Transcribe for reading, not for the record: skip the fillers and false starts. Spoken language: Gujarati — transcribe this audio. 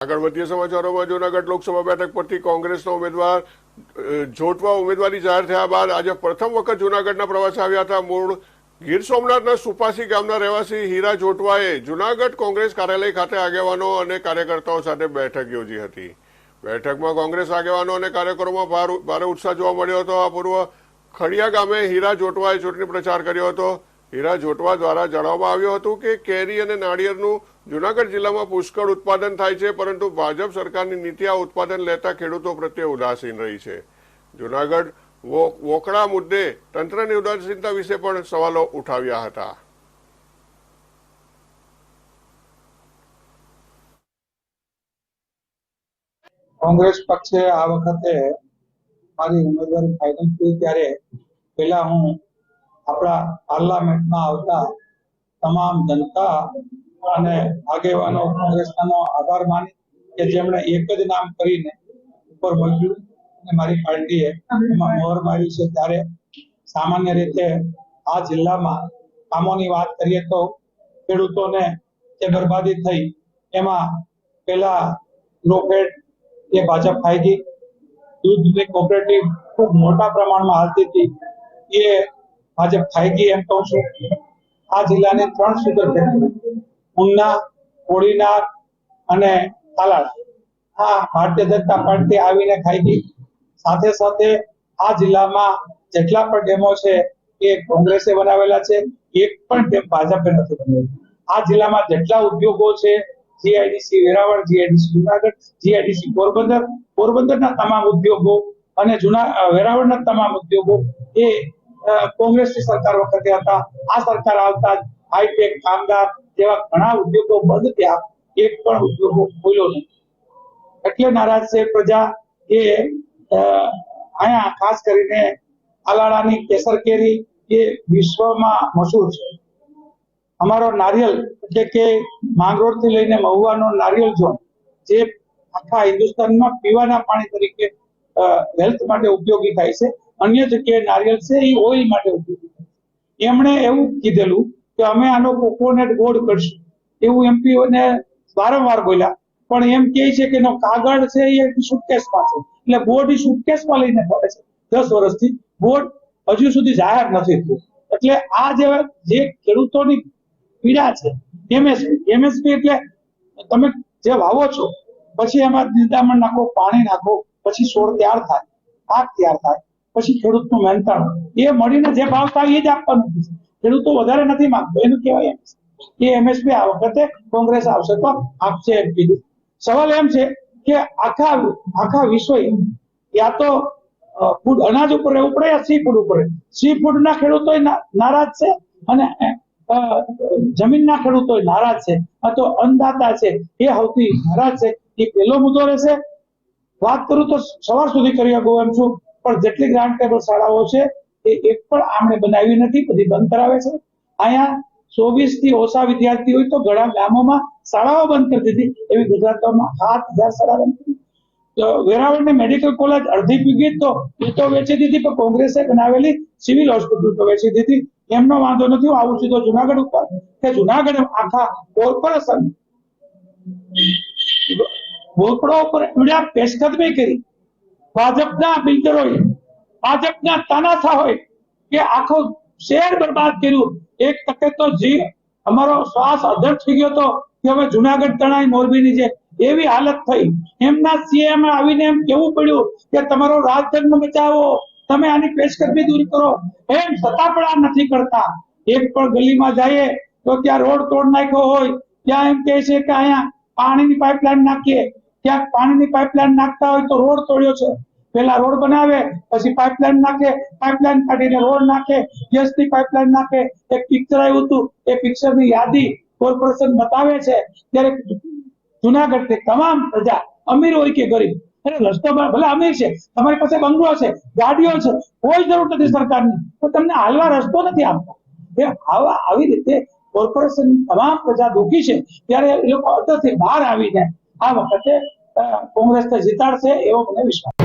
આગળ વધીએ સમાચારોમાં જૂનાગઢ લોકસભા બેઠક પરથી કોંગ્રેસના ઉમેદવાર જોટવા ઉમેદવારી જાહેર થયા બાદ આજે પ્રથમ વખત જૂનાગઢના પ્રવાસે આવ્યા હતા। મૂળ ગીર સોમનાથના સુપાસી ગામના રહેવાસી હીરા જોટવાએ જૂનાગઢ કોંગ્રેસ કાર્યાલય ખાતે આગેવાનો અને કાર્યકર્તાઓ સાથે બેઠક યોજી હતી। બેઠકમાં કોંગ્રેસ આગેવાનો અને કાર્યકરોમાં ભારે ઉત્સાહ જોવા મળ્યો હતો। આ પૂર્વ ખડિયા ગામે હીરા જોટવાએ ચૂંટણી પ્રચાર કર્યો હતો। હીરા જોટવા દ્વારા જણાવવામાં આવ્યું હતું કે કેરી અને નાળિયેરનું જૂનાગઢ જિલ્લામાં પુષ્કળ ઉત્પાદન થાય છે, પરંતુ ભાજપ સરકારની નીતિ આ ઉત્પાદન લેતા ખેડૂતો પ્રત્યે ઉદાસીન રહી છે। જૂનાગઢ વોકળા મુદ્દે તંત્રની ઉદાસીનતા વિશે પણ સવાલો ઉઠાવ્યા હતા। કોંગ્રેસ પક્ષે આ વખતે મારી ઉમેદવારી ફાઇનલ થઈ ત્યારે પહેલા હું આપણા પાર્લામેન્ટમાં આવતા તમામ જનતા અને આગેવાનો કોંગ્રેસનો આભાર માની કે જેમણે એક જ નામ કરીને ઉપર મોકલ્યું અને મારી પાર્ટીએ એમાં મોહર મારી છે। ત્યારે સામાન્ય રીતે આ જિલ્લામાં કામોની વાત કરીએ તો ખેડૂતોને જે બરબાદી થઈ એમાં પહેલા રોકેટ એ ભાજપ ખાઈ ગઈ। દૂધની કોઓપરેટિવ ખૂબ મોટા પ્રમાણમાં હાલતી હતી એ ભાજપ ખાઈ ગઈ એમ કહું છું। આ જિલ્લાની 3 સુગર ફેક્ટરી ઉના, કોડીનાર અને તાલાળા આ ભારતીય જનતા પાર્ટી આવીને ખાઈ ગઈ। સાથે સાથે આ જિલ્લામાં જેટલા પણ ડેમો છે એ કોંગ્રેસે બનાવેલા છે, એક પણ ડેમ ભાજપે નથી બનાવેલો। આ જિલ્લામાં જેટલા ઉદ્યોગો છે GIDC Veraval, GIDC Junagadh, GIDC Porbandar, પોરબંદરના તમામ ઉદ્યોગો અને વેરાવળના તમામ ઉદ્યોગો એ કોંગ્રેસની સરકાર વખતે હતા। આ સરકાર આવતા હાઈટેક, કામદાર જેવા ઘણા ઉદ્યોગો બંધ થયા, એક પણ ઉદ્યોગો ખોલ્યો નહીં। એટલે નારાજ છે પ્રજા। એ અહીંયા ખાસ કરીને તાલાળાની કેસર કેરી એ વિશ્વમાં મશહૂર છે। અમારો નારિયેલ એટલે કે માંગરોળ થી લઈને મહુવાનો નારિયેલ ઝોન જે આખા હિન્દુસ્તાનમાં પીવાના પાણી તરીકે હેલ્થ માટે ઉપયોગી થાય છે, અન્ય જગ્યાએ નારિયેળ છે એ ઓઇલ માટે ઉપયોગી થાય છે। એમણે એવું કીધેલું કે અમે આનો કોકોનટ ગોળ કરશું, એવું એમપીઓને વારંવાર બોલ્યા, પણ એમ કહે છે કે એનો કાગળ છે એ સુટકેસમાં છે, એટલે બોર્ડ સુટકેસમાં લઈને ફરે છે 10 વર્ષથી। બોર્ડ હજુ સુધી જાહેર નથી થયું। એટલે આ જે ખેડૂતોની પીડા છે એમએસપી એટલે તમે જે વાવો છો પછી એમાં નિંદામણ નાખો, પાણી નાખો, પછી છોડ તૈયાર થાય, પાક તૈયાર થાય, પછી ખેડૂતનું મહેનતાણ એ મળીને જે ભાવ થાય એ જ આપવાનું છે। ખેડૂતો વધારે નથી માંગતો, એનું કહેવાય એ એમએસપી આ વખતે કોંગ્રેસ આવશે તો આપશે એમ કીધું। સવાલ એમ છે કે આખા વિશ્વ યા તો ફૂડ અનાજ ઉપર રહેવું પડે યા સી ફૂડ ઉપર। સી ફૂડ ના ખેડૂતો નારાજ છે અને જમીનના ખેડૂતો નારાજ છે, તો અન્નદાતા છે એ સૌથી નારાજ છે। એ પહેલો મુદ્દો રહેશે। વાત કરું તો સવાર સુધી કરી શકું એમ છું, પણ જેટલી ગ્રાન્ટ ટેબલ શાળાઓ છે એ એક પણ આમણે બનાવી નથી, બધી બંધ કરાવે છે। અહીંયા 24 થી ઓછા વિદ્યાર્થી હોય તો ઘણા ગામોમાં શાળાઓ બંધ કરી દીધી, એવી ગુજરાતમાં 7000 શાળા બંધ કરી। વેરાવળની મેડિકલ કોલેજ અડધી પીગી તો એ તો વેચી દીધી, પણ કોંગ્રેસે બનાવેલી સિવિલ હોસ્પિટલ તો વેચી દીધી। એમનો વાંધો નથી। આવું સીધો જુનાગઢ ઉપર કે જુનાગઢ આખા કોર્પોરેશન વોકડો ઉપર પીડા પેશકદમી કરી ભાજપના બિલ્ડરોએ, ભાજપના તાનાશાહોએ કે આખો શહેર બરબાદ કર્યું। એક તકે તો અમારો શ્વાસ અધર થઈ ગયો તો કે હવે જુનાગઢ તણાઈ મોરબીની જે એવી હાલત થઈ। એમના સીએમ આવીને એમ કેવું પડ્યું કે તમારો રાજધર્મ બચાવો, તમે આની પેશકદમી દૂર કરો, એમ છતાં પણ આ નથી કરતા। એક પણ ગલીમાં જઈએ તો ત્યાં રોડ તોડ નાખ્યો હોય, ત્યાં એમ કહે છે કે અહીંયા પાણીની પાઇપલાઇન નાખીએ, ત્યાં પાણીની પાઇપલાઇન નાખતા હોય તો રોડ તોડ્યો છે। પેલા રોડ બનાવે, પછી પાઇપલાઇન નાખે, પાઇપલાઇન કાઢીને રોડ નાખે, ગેસની પાઇપલાઇન નાખે। એક પિક્ચર આવ્યું હતું, એ પિક્ચરની યાદી કોર્પોરેશન બતાવે છે। ત્યારે જુનાગઢની તમામ પ્રજા અમીર હોય કે ગરીબ, અને રસ્તો ભલે અમીર છે, તમારી પાસે બંગલો છે, ગાડીઓ છે, કોઈ જરૂર નથી સરકારની, તો તમને હાલવા રસ્તો નથી આપતા। આવી રીતે કોર્પોરેશનની તમામ પ્રજા દુઃખી છે। ત્યારે એ લોકો અંદરથી બહાર આવીને આ વખતે કોંગ્રેસને જીતાડશે એવો મને વિશ્વાસ।